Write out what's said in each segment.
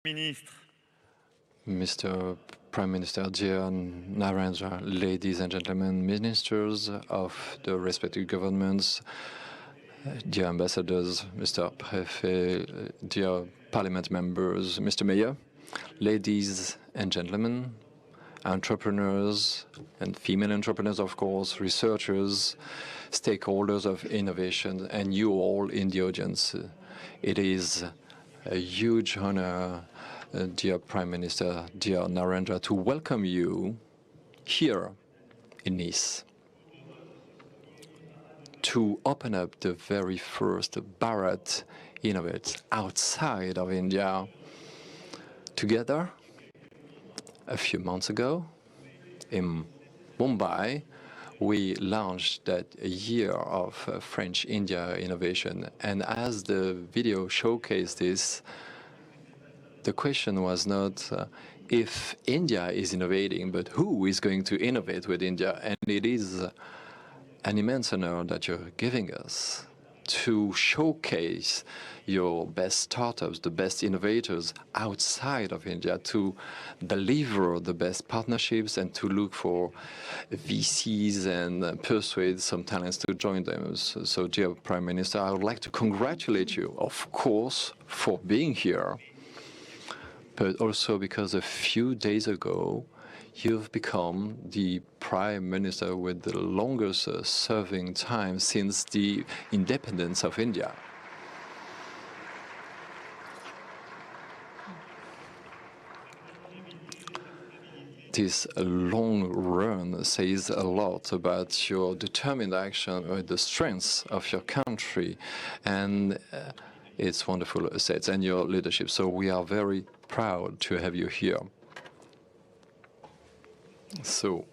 Ministre. Mr. Prime Minister, dear Narendra, ladies and gentlemen, ministers of the respective governments, dear ambassadors, Mr. Préfet, dear parliament members, Mr. Mayor, ladies and gentlemen, entrepreneurs and female entrepreneurs, of course, researchers, stakeholders of innovation, and you all in the audience. It is a huge honor, dear Prime Minister, dear Narendra, to welcome you here in Nice, to open up the very first Bharat Innovates outside of India. Together, a few months ago, in Mumbai, we launched that year of French-India innovation. And as the video showcased this, the question was not if India is innovating, but who is going to innovate with India. And it is an immense honor that you're giving us to showcase your best startups, the best innovators outside of India, to deliver the best partnerships and to look for VCs and persuade some talents to join them. So, dear Prime Minister, I would like to congratulate you, of course, for being here, but also because a few days ago, you've become the Prime Minister with the longest serving time since the independence of India. This long run says a lot about your determined action with the strengths of your country and its wonderful assets and your leadership. So we are very proud to have you here. So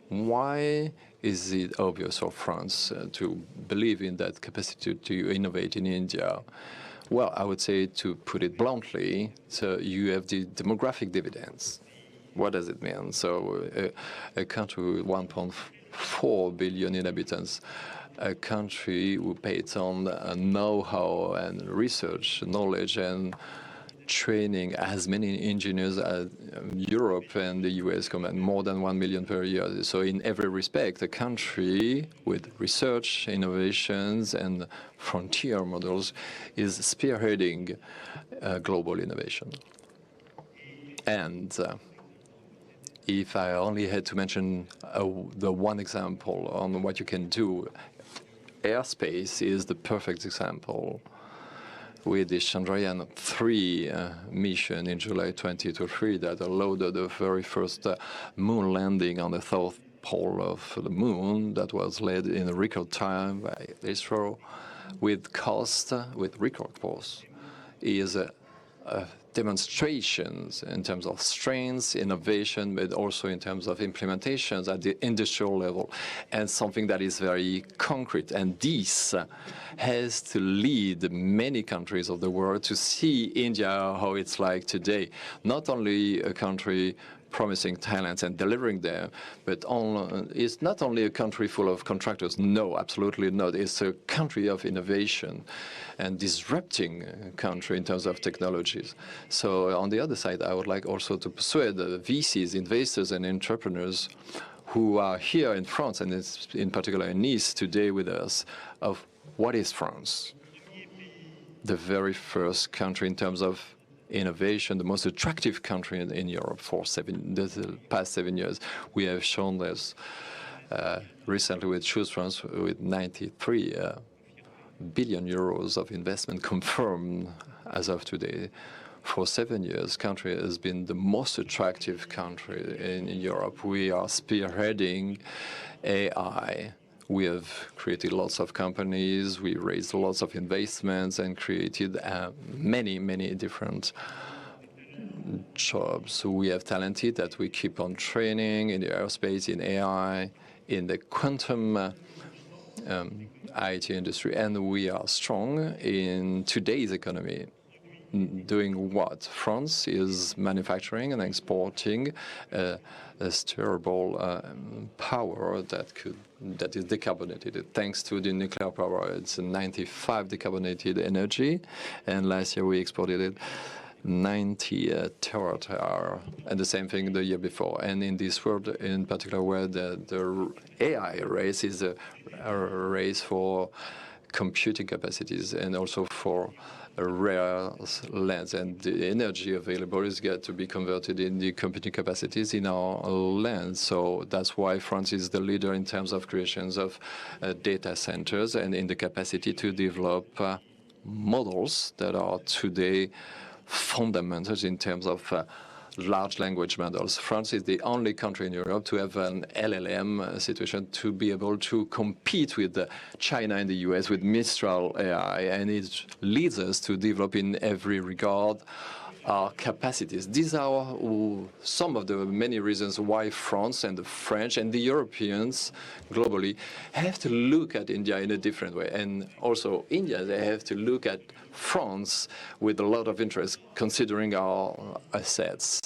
why is it obvious for France to believe in that capacity to innovate in India? Well, I would say, to put it bluntly, so you have the demographic dividends. What does it mean? So a country with 1.4 billion inhabitants, a country who pays on know-how and research, knowledge and training as many engineers as Europe and the US combined, more than 1 million per year. So in every respect, a country with research, innovations, and frontier models is spearheading global innovation. And if I only had to mention the one example on what you can do, airspace is the perfect example. With the Chandrayaan-3 mission in July 2023 that allowed the very first moon landing on the south pole of the moon, that was led in a record time by ISRO, with record cost, is demonstrations in terms of strengths, innovation, but also in terms of implementations at the industrial level, and something that is very concrete. And this has to lead many countries of the world to see India how it's like today. Not only a country promising talents and delivering them, but it's not only a country full of contractors. No, absolutely not. It's a country of innovation and disrupting country in terms of technologies. So on the other side, I would like also to persuade the VCs, investors and entrepreneurs who are here in France, and it's in particular in Nice today with us, of what is France? The very first country in terms of innovation, the most attractive country in Europe for the past 7 years. We have shown this recently with Choose France, with 93 billion euros of investment confirmed as of today. For 7 years, country has been the most attractive country in Europe. We are spearheading AI. We have created lots of companies, we raised lots of investments and created many, many different jobs. So we have talented that we keep on training in the aerospace, in AI, in the quantum IT industry, and we are strong in today's economy. Doing what? France is manufacturing and exporting a steerable power that is decarbonated. Thanks to the nuclear power, it's 95 decarbonated energy, and last year we exported it 90 terawatt-hour, and the same thing the year before. And in this world, in particular, where the AI race is a race for computing capacities and also for rare lands, and the energy available is got to be converted in the computing capacities in our land. So that's why France is the leader in terms of creations of data centers and in the capacity to develop models that are today fundamentals in terms of large language models. France is the only country in Europe to have an LLM situation to be able to compete with China and the US with Mistral AI, and it leads us to develop in every regard our capacities. These are some of the many reasons why France and the French and the Europeans globally have to look at India in a different way. And also India, they have to look at France with a lot of interest, considering our assets.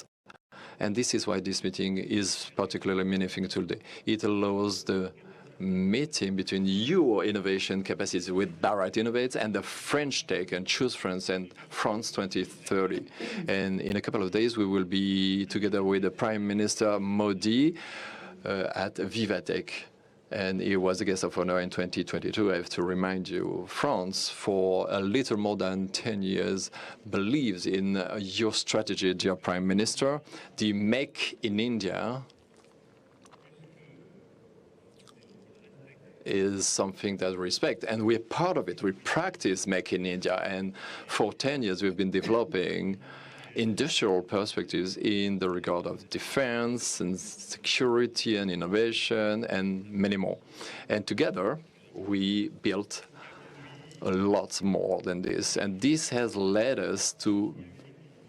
And this is why this meeting is particularly meaningful today. It allows the meeting between your innovation capacity with Bharat Innovates and the French Tech and Choose France and France 2030. And in a couple of days, we will be together with the Prime Minister Modi at Vivatech. And he was a guest of honor in 2022. I have to remind you, France, for a little more than 10 years, believes in your strategy, dear Prime Minister. The Make in India is something that we respect, and we're part of it. We practice Make in India, and for 10 years we've been developing industrial perspectives in the regard of defense and security and innovation and many more. And together we built a lot more than this, and this has led us to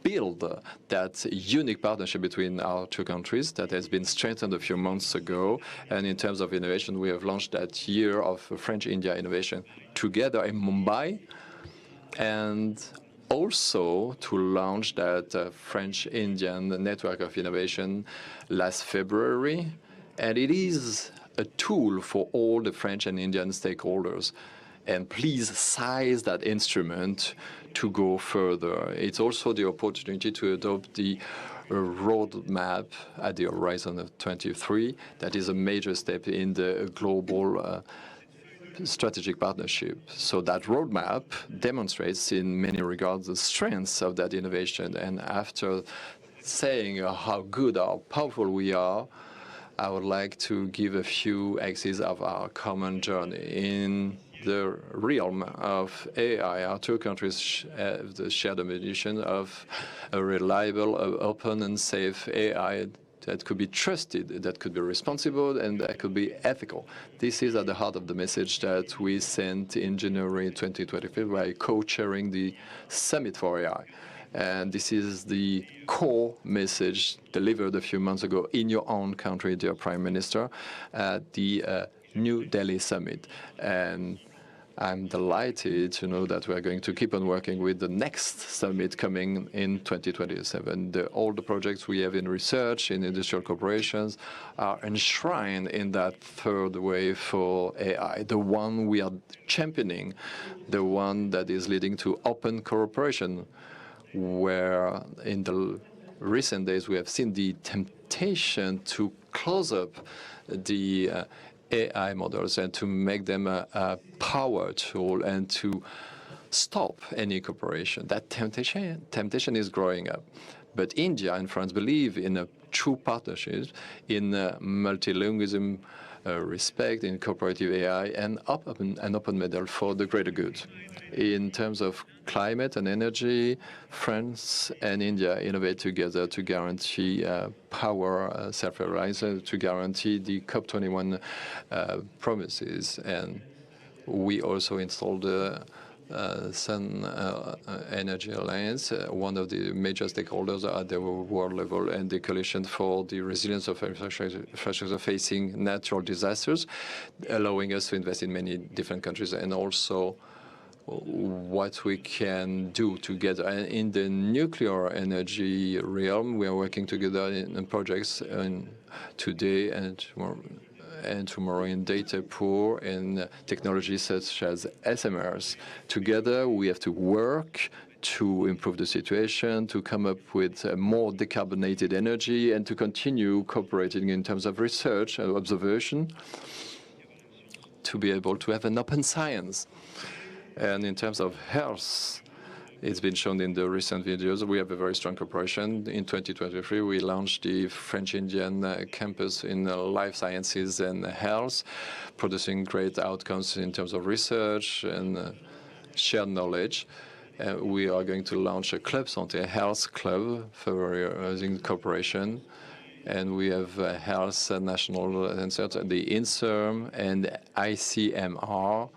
build that unique partnership between our two countries that has been strengthened a few months ago. And in terms of innovation, we have launched that year of French-India innovation together in Mumbai, and also to launch that French-Indian network of innovation last February. And it is a tool for all the French and Indian stakeholders. And please size that instrument to go further. It's also the opportunity to adopt the roadmap at the horizon of 23. That is a major step in the global strategic partnership. So that roadmap demonstrates in many regards the strengths of that innovation. And after saying how good, how powerful we are, I would like to give a few axes of our common journey. In the realm of AI, our two countries have the shared ambition of a reliable, open and safe AI that could be trusted, that could be responsible, and that could be ethical. This is at the heart of the message that we sent in January 2023 by co-chairing the Summit for AI. And this is the core message delivered a few months ago in your own country, dear Prime Minister, at the New Delhi Summit. And I'm delighted to know that we're going to keep on working with the next summit coming in 2027. All the projects we have in research, in industrial corporations, are enshrined in that third wave for AI, the one we are championing, the one that is leading to open cooperation, where in the recent days we have seen the temptation to close up the AI models and to make them a power tool and to stop any cooperation. That temptation is growing up. But India and France believe in a true partnership, in multilingualism, respect, in cooperative AI, and an open model for the greater good. In terms of climate and energy, France and India innovate together to guarantee power self-reliance, to guarantee the COP21 promises. And we also installed the Sun Energy Alliance, one of the major stakeholders at the world level, and the Coalition for the Resilience of Infrastructure Facing Natural Disasters, allowing us to invest in many different countries, and also what we can do together. And in the nuclear energy realm, we are working together in projects today and tomorrow in data pool and technologies such as SMRs. Together, we have to work to improve the situation, to come up with more decarbonated energy, and to continue cooperating in terms of research and observation, to be able to have an open science. And in terms of health, it's been shown in the recent videos, we have a very strong cooperation. In 2023, we launched the French-Indian campus in life sciences and health, producing great outcomes in terms of research and shared knowledge. We are going to launch a Club Santé, a health club for using cooperation. And we have health national answers. The INSERM and ICMR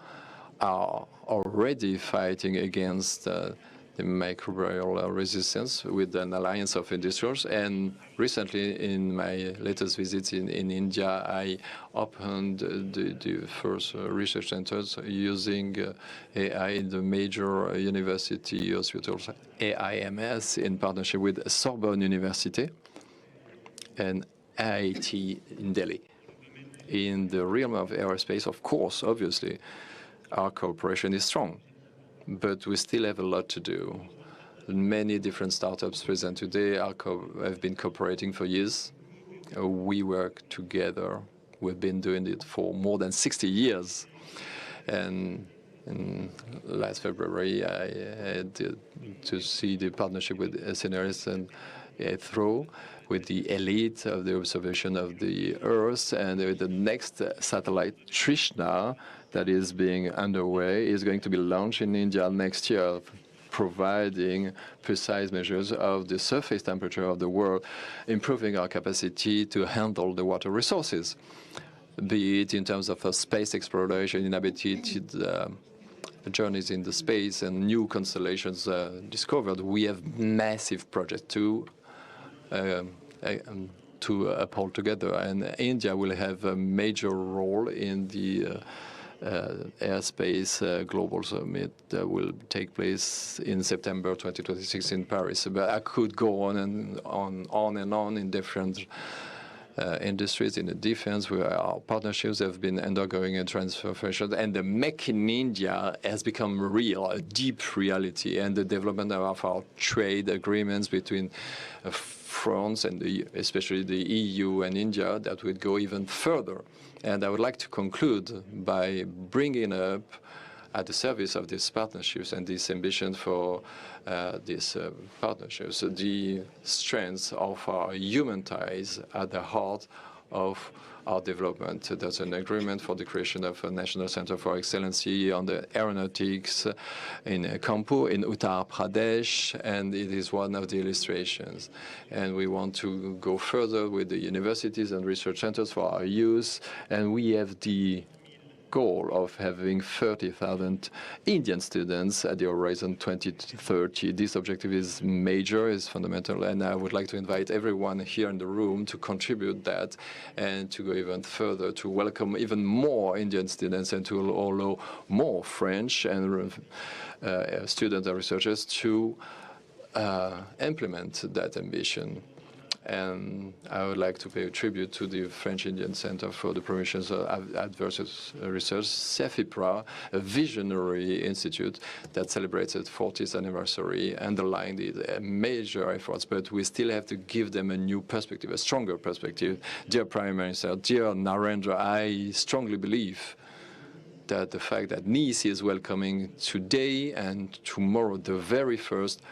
are already fighting against the microbial resistance with an alliance of industrials. And recently, in my latest visit in India, I opened the first research centers using AI in the major university hospitals, AIMS, in partnership with Sorbonne University and IIT in Delhi. In the realm of aerospace, of course, obviously, our cooperation is strong, but we still have a lot to do. Many different startups present today have been cooperating for years. We work together. We've been doing it for more than 60 years. And last February, I had to see the partnership with SNRS and ETHRO, with the elite of the observation of the Earth, and the next satellite, Trishna, that is being underway, is going to be launched in India next year, providing precise measures of the surface temperature of the world, improving our capacity to handle the water resources, be it in terms of space exploration, inhabited journeys in the space, and new constellations discovered. We have massive projects to uphold together, and India will have a major role in the Airspace Global Summit that will take place in September 2026 in Paris. But I could go on and on in different industries, in the defense, where our partnerships have been undergoing a transformation, and the Make in India has become real, a deep reality, and the development of our trade agreements between France and especially the EU and India that would go even further. And I would like to conclude by bringing up at the service of these partnerships and this ambition for these partnerships, the strengths of our human ties at the heart of our development. There's an agreement for the creation of a National Center for Excellency on the aeronautics in Kanpur, in Uttar Pradesh, and it is one of the illustrations. And we want to go further with the universities and research centers for our youth, and we have the goal of having 30,000 Indian students at the horizon 2030. This objective is major, is fundamental, and I would like to invite everyone here in the room to contribute that and to go even further, to welcome even more Indian students and to allow more French and students and researchers to implement that ambition. And I would like to pay tribute to the French-Indian Center for the Promotion of Advanced Research, CEFIPRA, a visionary institute that celebrates its 40th anniversary, underlying the major efforts, but we still have to give them a new perspective, a stronger perspective. Dear Prime Minister, dear Narendra, I strongly believe that the fact that Nice is welcoming today and tomorrow the very first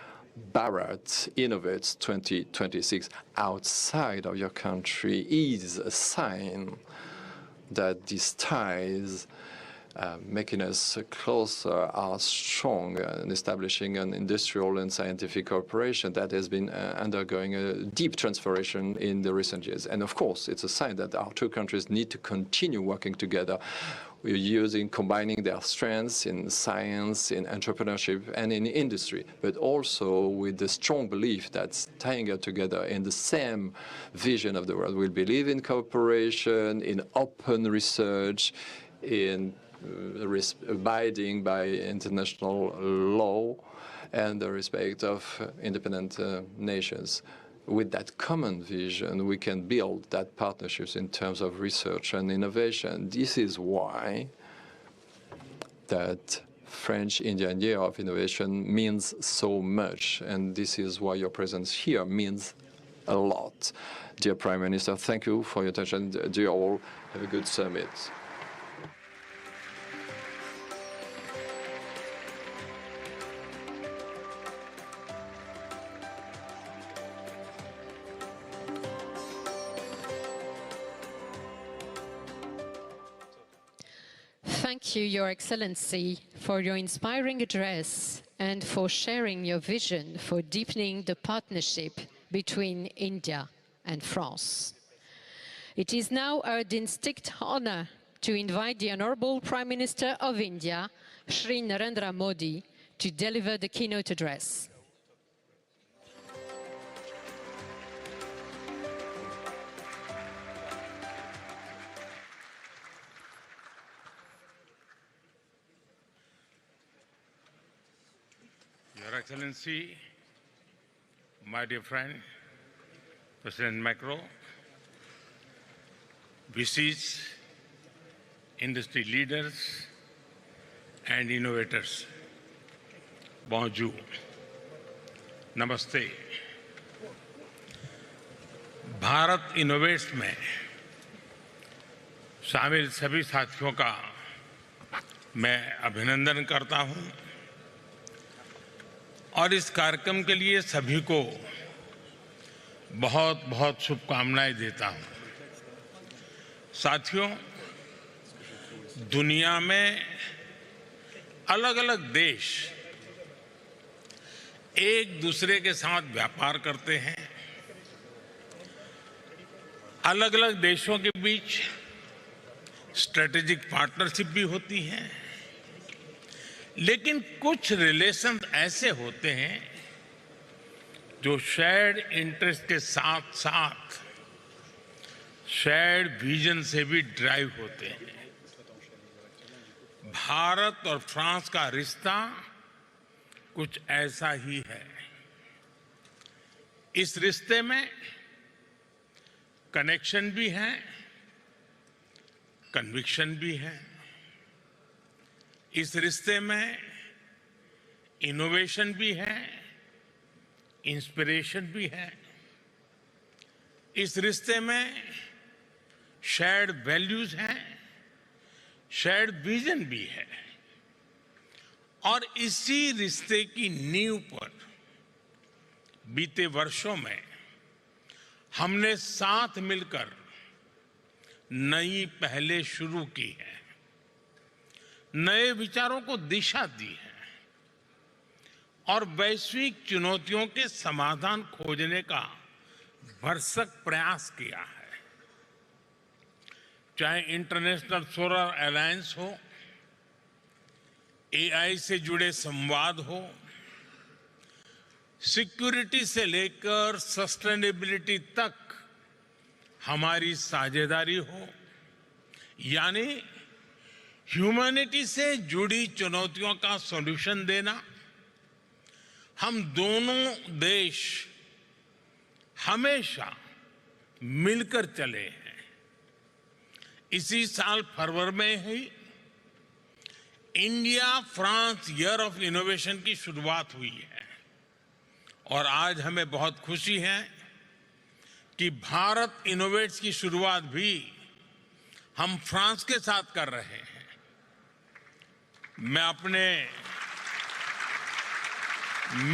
Bharat Innovates 2026 outside of your country is a sign that these ties making us closer are strong and establishing an industrial and scientific cooperation that has been undergoing a deep transformation in the recent years. And of course, it's a sign that our two countries need to continue working together. We're combining their strengths in science, in entrepreneurship, and in industry, but also with the strong belief that tying us together in the same vision of the world. We believe in cooperation, in open research, in abiding by international law, and the respect of independent nations. With that common vision, we can build that partnerships in terms of research and innovation. This is why that French-Indian Year of Innovation means so much, and this is why your presence here means a lot. Dear Prime Minister, thank you for your attention. Dear all, have a good summit. Thank you, Your Excellency, for your inspiring address and for sharing your vision for deepening the partnership between India and France. It is our distinct honor to invite the Honorable Prime Minister of India, Shri Narendra Modi, to deliver the keynote address. Your Excellency, my dear friend, President Macron, VCs, industry leaders and innovators, bonjour, namaste. Bharat innovates में शामिल सभी साथियों का मैं अभिनंदन करता हूं और इस कार्यक्रम के लिए सभी को बहुत बहुत शुभकामनाएं देता हूं। साथियों, दुनिया में अलग अलग देश एक दूसरे के साथ व्यापार करते हैं। अलग अलग देशों के बीच स्ट्रेटेजिक पार्टनरशिप भी होती है, लेकिन कुछ रिलेशन ऐसे होते हैं जो शेयर्ड इंटरेस्ट के साथ साथ शेयर्ड विजन से भी ड्राइव होते हैं। भारत और फ्रांस का रिश्ता कुछ ऐसा ही है। इस रिश्ते में कनेक्शन भी है, कन्विक्शन भी है। इस रिश्ते में इनोवेशन भी है, इंस्पिरेशन भी है। इस रिश्ते में शेयर्ड वैल्यूज हैं, शेयर्ड विजन भी है और इसी रिश्ते की नींव पर बीते वर्षों में हमने साथ मिलकर नई पहलें शुरू की हैं, नए विचारों को दिशा दी है और वैश्विक चुनौतियों के समाधान खोजने का भरसक प्रयास किया है। चाहे इंटरनेशनल सोलर अलायंस हो, एआई से जुड़े संवाद हो, सिक्योरिटी से लेकर सस्टेनेबिलिटी तक हमारी साझेदारी हो, यानी ह्यूमैनिटी से जुड़ी चुनौतियों का सॉल्यूशन देना। हम दोनों देश हमेशा मिलकर चले हैं। इसी साल फरवरी में ही India France year of innovation की शुरुआत हुई है और आज हमें बहुत खुशी है कि भारत इनोवेट्स की शुरुआत भी हम फ्रांस के साथ कर रहे हैं। मैं अपने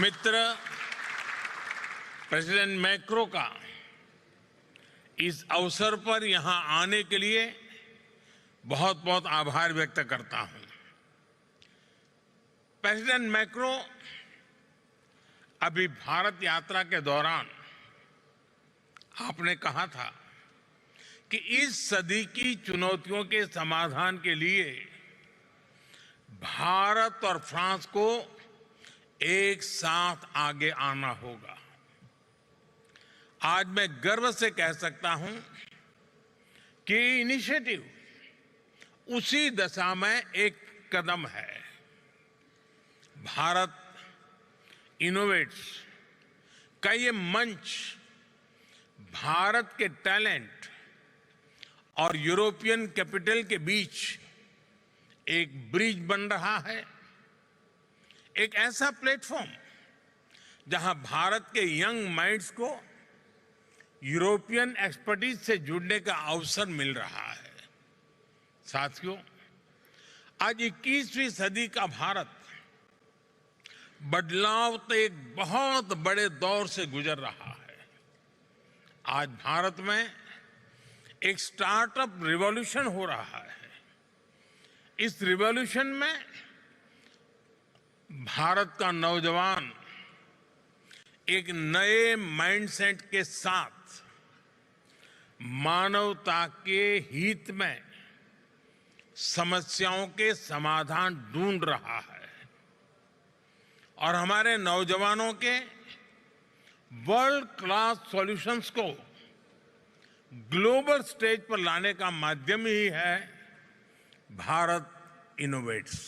मित्र प्रेसिडेंट मैक्रो का इस अवसर पर यहां आने के लिए बहुत बहुत आभार व्यक्त करता हूं। प्रेसिडेंट मैक्रो अभी भारत यात्रा के दौरान आपने कहा था कि इस सदी की चुनौतियों के समाधान के लिए भारत और फ्रांस को एक साथ आगे आना होगा। आज मैं गर्व से कह सकता हूं कि इनिशिएटिव उसी दिशा में एक कदम है। भारत इनोवेट्स का ये मंच भारत के टैलेंट और यूरोपियन कैपिटल के बीच एक ब्रिज बन रहा है एक ऐसा प्लेटफॉर्म जहां भारत के यंग माइंड्स को यूरोपियन एक्सपर्टीज से जुड़ने का अवसर मिल रहा है। साथियों, आज 21वीं सदी का भारत बदलाव के एक बहुत बड़े दौर से गुजर रहा है। आज भारत में एक स्टार्टअप रिवॉल्यूशन हो रहा है। इस रिवॉल्यूशन में भारत का नौजवान एक नए माइंडसेट के साथ मानवता के हित में समस्याओं के समाधान ढूंढ रहा है और हमारे नौजवानों के वर्ल्ड क्लास सॉल्यूशंस को ग्लोबल स्टेज पर लाने का माध्यम ही है भारत इनोवेट्स।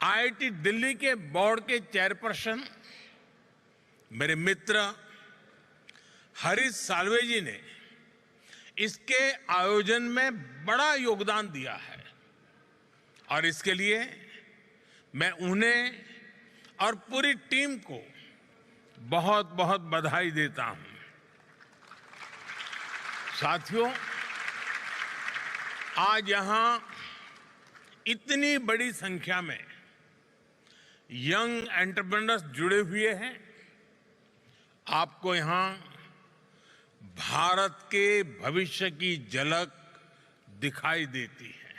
आईआईटी दिल्ली के बोर्ड के चेयरपर्सन मेरे मित्र हरीश साल्वे जी ने इसके आयोजन में बड़ा योगदान दिया है और इसके लिए मैं उन्हें और पूरी टीम को बहुत बहुत बधाई देता हूं। साथियों, आज यहां इतनी बड़ी संख्या में यंग एंटरप्रेन्योर्स जुड़े हुए हैं। आपको यहां भारत के भविष्य की झलक दिखाई देती है।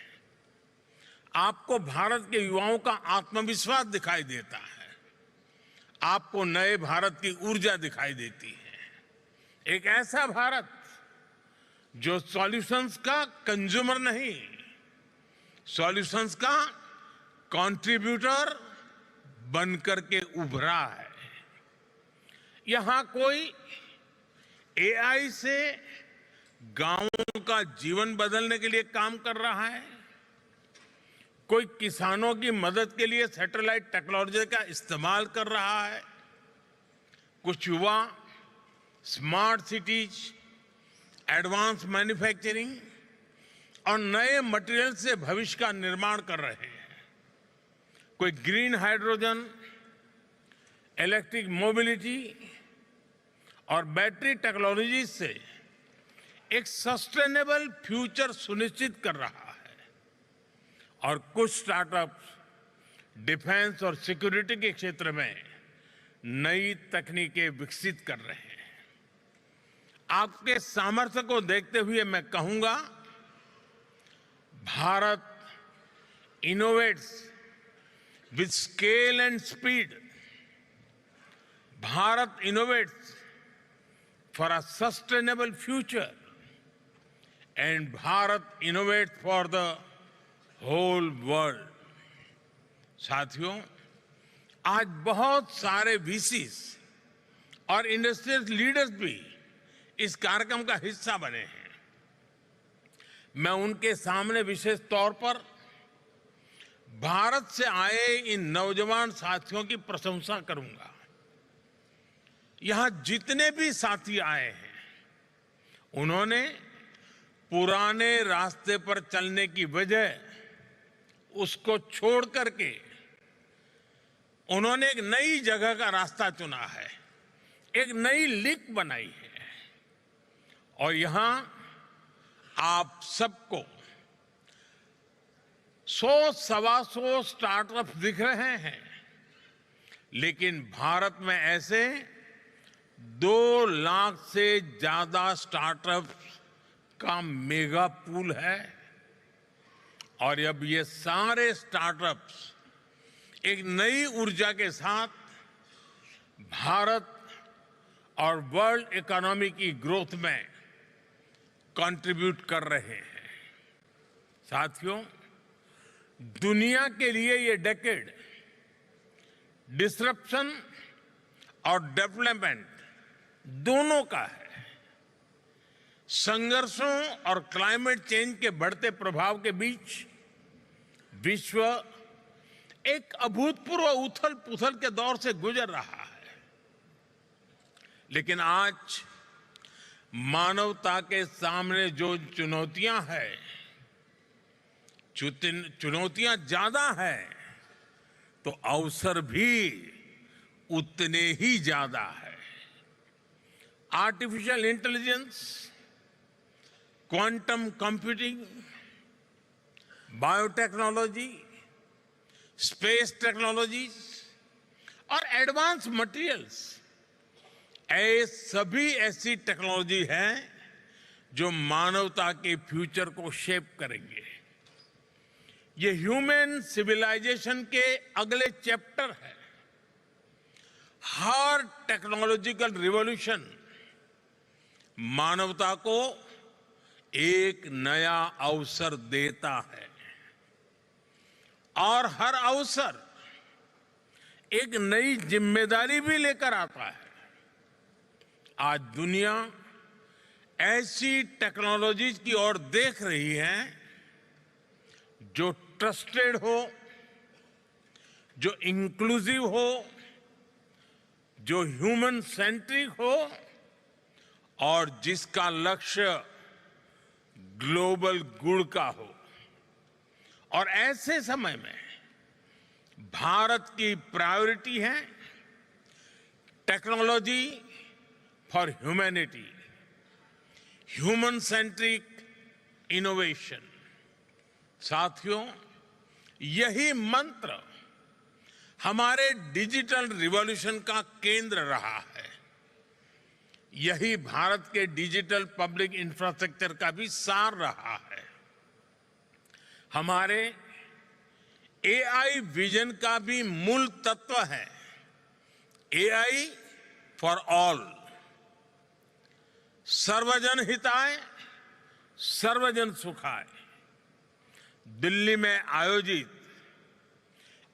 आपको भारत के युवाओं का आत्मविश्वास दिखाई देता है। आपको नए भारत की ऊर्जा दिखाई देती है। एक ऐसा भारत जो सॉल्यूशंस का कंज्यूमर नहीं, सॉल्यूशंस का कंट्रीब्यूटर बनकर के उभरा है। यहां कोई एआई से गांवों का जीवन बदलने के लिए काम कर रहा है, कोई किसानों की मदद के लिए सैटेलाइट टेक्नोलॉजी का इस्तेमाल कर रहा है, कुछ युवा स्मार्ट सिटीज, एडवांस मैन्युफैक्चरिंग और नए मटेरियल से भविष्य का निर्माण कर रहे हैं, कोई ग्रीन हाइड्रोजन, इलेक्ट्रिक मोबिलिटी और बैटरी टेक्नोलॉजी से एक सस्टेनेबल फ्यूचर सुनिश्चित कर रहा है और कुछ स्टार्टअप्स डिफेंस और सिक्योरिटी के क्षेत्र में नई तकनीकें विकसित कर रहे हैं। आपके सामर्थ्य को देखते हुए मैं कहूंगा, Bharat innovates with scale and speed. Bharat innovates for a sustainable future and Bharat innovates for the whole world। साथियों, आज बहुत सारे वीसीज और इंडस्ट्रियल लीडर्स भी इस कार्यक्रम का हिस्सा बने हैं। मैं उनके सामने विशेष तौर पर भारत से आए इन नौजवान साथियों की प्रशंसा करूंगा। यहां जितने भी साथी आए हैं, उन्होंने पुराने रास्ते पर चलने की वजह उसको छोड़ करके उन्होंने एक नई जगह का रास्ता चुना है, एक नई लीक बनाई है और यहां आप सबको 100-125 स्टार्टअप दिख रहे हैं, लेकिन भारत में ऐसे 2 लाख से ज्यादा स्टार्टअप्स का मेगा पूल है और अब ये सारे स्टार्टअप्स एक नई ऊर्जा के साथ भारत और वर्ल्ड इकोनॉमी की ग्रोथ में कंट्रीब्यूट कर रहे हैं। साथियों, दुनिया के लिए ये डेकेड डिसरप्शन और डेवलपमेंट दोनों का है। संघर्षों और क्लाइमेट चेंज के बढ़ते प्रभाव के बीच विश्व एक अभूतपूर्व उथल पुथल के दौर से गुजर रहा है, लेकिन आज मानवता के सामने जो चुनौतियां हैं, चुनौतियां ज्यादा हैं, तो अवसर भी उतने ही ज्यादा है। Artificial intelligence, quantum computing, biotechnology, space technologies और एडवांस मटेरियल्स, सभी ऐसी टेक्नोलॉजी हैं जो मानवता के फ्यूचर को शेप करेंगे। ये ह्यूमन सिविलाइजेशन के अगले चैप्टर है। हर टेक्नोलॉजिकल रिवॉल्यूशन मानवता को एक नया अवसर देता है और हर अवसर एक नई जिम्मेदारी भी लेकर आता है। आज दुनिया ऐसी टेक्नोलॉजीज की ओर देख रही है जो ट्रस्टेड हो, जो इंक्लूसिव हो, जो ह्यूमन सेंट्रिक हो और जिसका लक्ष्य ग्लोबल गुड का हो। और ऐसे समय में भारत की प्रायोरिटी है technology for humanity, human centric innovation. साथियों, यही मंत्र हमारे डिजिटल रिवॉल्यूशन का केंद्र रहा है। यही भारत के डिजिटल पब्लिक इंफ्रास्ट्रक्चर का भी सार रहा है। हमारे एआई विजन का भी मूल तत्व है एआई फॉर ऑल, सर्वजन हिताय सर्वजन सुखाय। दिल्ली में आयोजित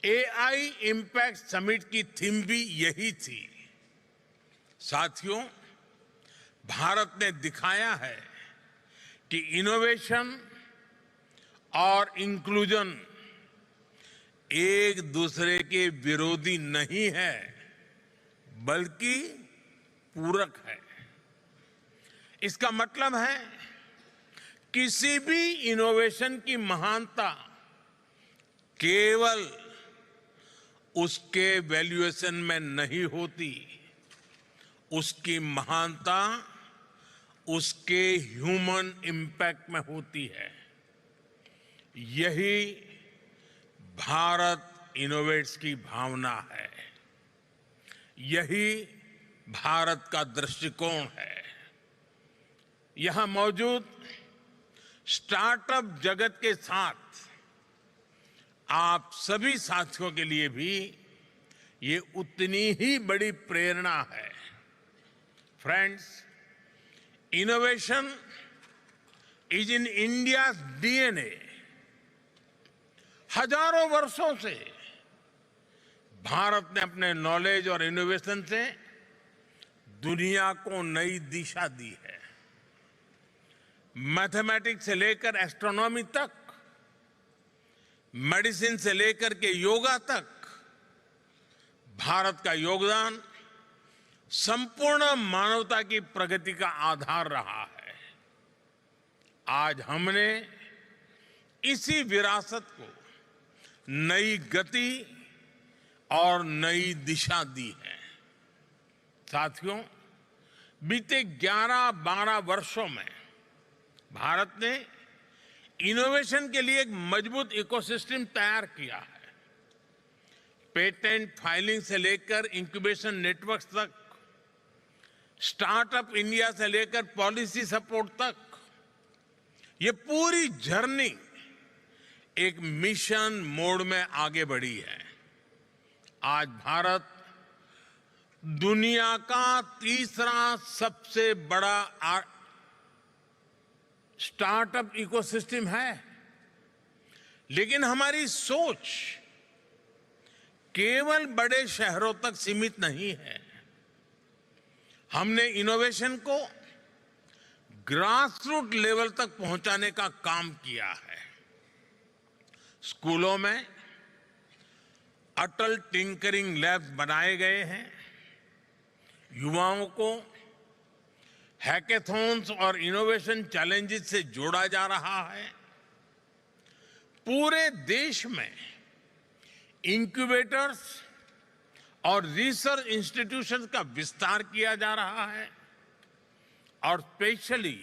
एआई इम्पैक्ट समिट की थीम भी यही थी। साथियों, भारत ने दिखाया है कि इनोवेशन और इंक्लूजन एक दूसरे के विरोधी नहीं है, बल्कि पूरक है। इसका मतलब है किसी भी इनोवेशन की महानता केवल उसके वैल्यूएशन में नहीं होती, उसकी महानता उसके ह्यूमन इम्पैक्ट में होती है। यही भारत इनोवेट्स की भावना है, यही भारत का दृष्टिकोण है। यहां मौजूद स्टार्टअप जगत के साथ आप सभी साथियों के लिए भी ये उतनी ही बड़ी प्रेरणा है। Friends, innovation is in India DNA. हजारों वर्षों से भारत ने अपने नॉलेज और इनोवेशन से दुनिया को नई दिशा दी है। मैथमेटिक्स से लेकर एस्ट्रोनॉमी तक, मेडिसिन से लेकर के योगा तक, भारत का योगदान संपूर्ण मानवता की प्रगति का आधार रहा है। आज हमने इसी विरासत को नई गति और नई दिशा दी है। साथियों, बीते 11-12 वर्षों में भारत ने इनोवेशन के लिए एक मजबूत इकोसिस्टम तैयार किया है। पेटेंट फाइलिंग से लेकर इंक्यूबेशन नेटवर्क तक, स्टार्टअप इंडिया से लेकर पॉलिसी सपोर्ट तक, ये पूरी जर्नी एक मिशन मोड में आगे बढ़ी है। आज भारत दुनिया का तीसरा सबसे बड़ा स्टार्टअप इकोसिस्टम है, लेकिन हमारी सोच केवल बड़े शहरों तक सीमित नहीं है। हमने इनोवेशन को ग्रासरूट लेवल तक पहुंचाने का काम किया है। स्कूलों में अटल टिंकरिंग लैब्स बनाए गए हैं। युवाओं को हैकेथॉन्स और इनोवेशन चैलेंजेस से जोड़ा जा रहा है। पूरे देश में इंक्यूबेटर्स और रिसर्च इंस्टीट्यूशंस का विस्तार किया जा रहा है और स्पेशली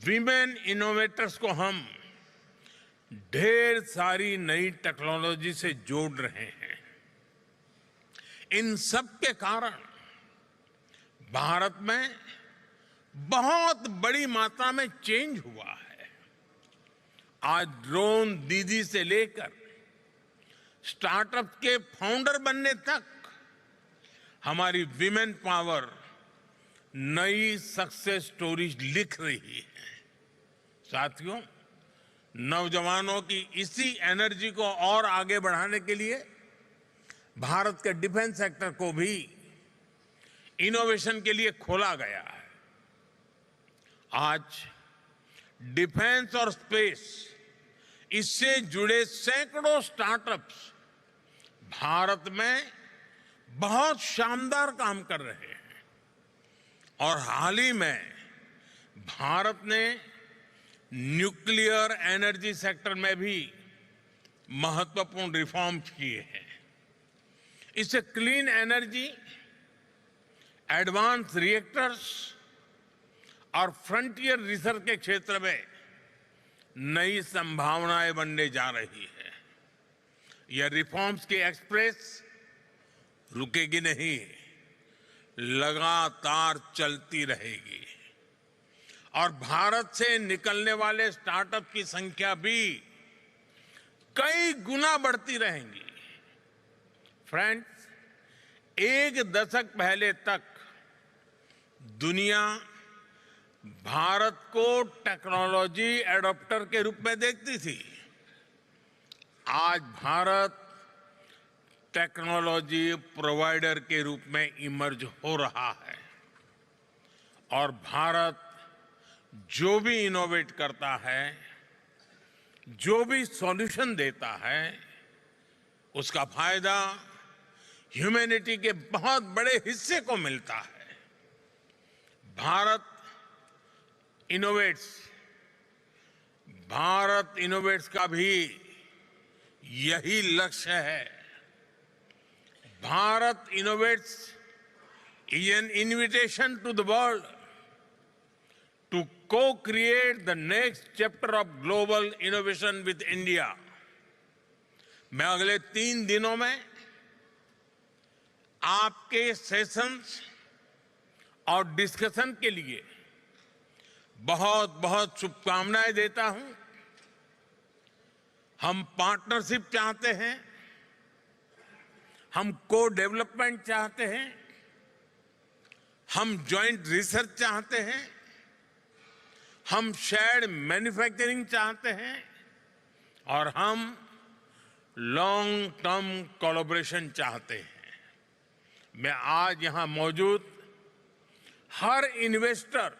विमेन इनोवेटर्स को हम ढेर सारी नई टेक्नोलॉजी से जोड़ रहे हैं। इन सब के कारण भारत में बहुत बड़ी मात्रा में चेंज हुआ है। आज ड्रोन दीदी से लेकर स्टार्टअप के फाउंडर बनने तक हमारी विमेन पावर नई सक्सेस स्टोरीज लिख रही है। साथियों, नौजवानों की इसी एनर्जी को और आगे बढ़ाने के लिए भारत के डिफेंस सेक्टर को भी इनोवेशन के लिए खोला गया है। आज डिफेंस और स्पेस, इससे जुड़े सैकड़ों स्टार्टअप्स भारत में बहुत शानदार काम कर रहे हैं और हाल ही में भारत ने न्यूक्लियर एनर्जी सेक्टर में भी महत्वपूर्ण रिफॉर्म्स किए हैं। इससे क्लीन एनर्जी, एडवांस रिएक्टर्स और फ्रंटियर रिसर्च के क्षेत्र में नई संभावनाएं बनने जा रही है। यह रिफॉर्म्स की एक्सप्रेस रुकेगी नहीं, लगातार चलती रहेगी और भारत से निकलने वाले स्टार्टअप की संख्या भी कई गुना बढ़ती रहेंगी। फ्रेंड्स, एक दशक पहले तक दुनिया भारत को टेक्नोलॉजी एडॉप्टर के रूप में देखती थी। आज भारत टेक्नोलॉजी प्रोवाइडर के रूप में इमर्ज हो रहा है और भारत जो भी इनोवेट करता है, जो भी सॉल्यूशन देता है, उसका फायदा ह्यूमैनिटी के बहुत बड़े हिस्से को मिलता है। भारत इनोवेट्स का भी यही लक्ष्य है। Bharat innovates is an invitation to the world to co-create the next chapter of global innovation with India. मैं अगले 3 दिनों में आपके सेशंस और डिस्कशन के लिए बहुत बहुत शुभकामनाएं देता हूं। हम पार्टनरशिप चाहते हैं, हम को डेवलपमेंट चाहते हैं, हम जॉइंट रिसर्च चाहते हैं, हम शेयर्ड मैन्युफैक्चरिंग चाहते हैं और हम लॉन्ग टर्म कोलैबोरेशन चाहते हैं। मैं आज यहां मौजूद हर इन्वेस्टर,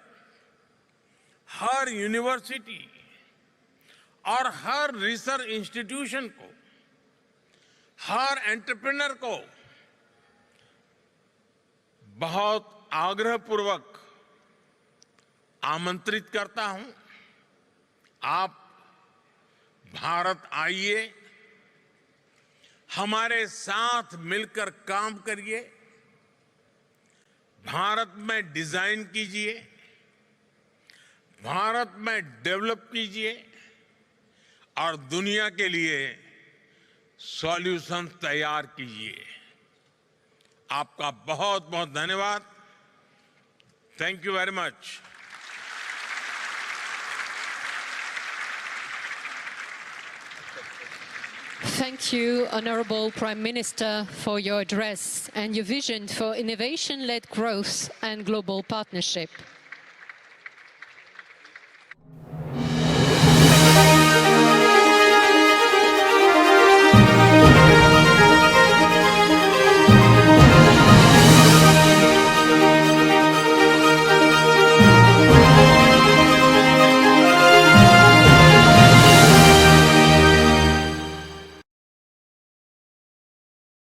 हर यूनिवर्सिटी और हर रिसर्च इंस्टीट्यूशन को, हर एंटरप्रेन्योर को बहुत आग्रहपूर्वक आमंत्रित करता हूं। आप भारत आइए, हमारे साथ मिलकर काम करिए, भारत में डिजाइन कीजिए, भारत में डेवलप कीजिए और दुनिया के लिए सॉल्यूशन तैयार कीजिए। आपका बहुत बहुत धन्यवाद। Thank you very much. Thank you, Honourable Prime Minister, for your address and your vision for innovation-led growth and global partnership.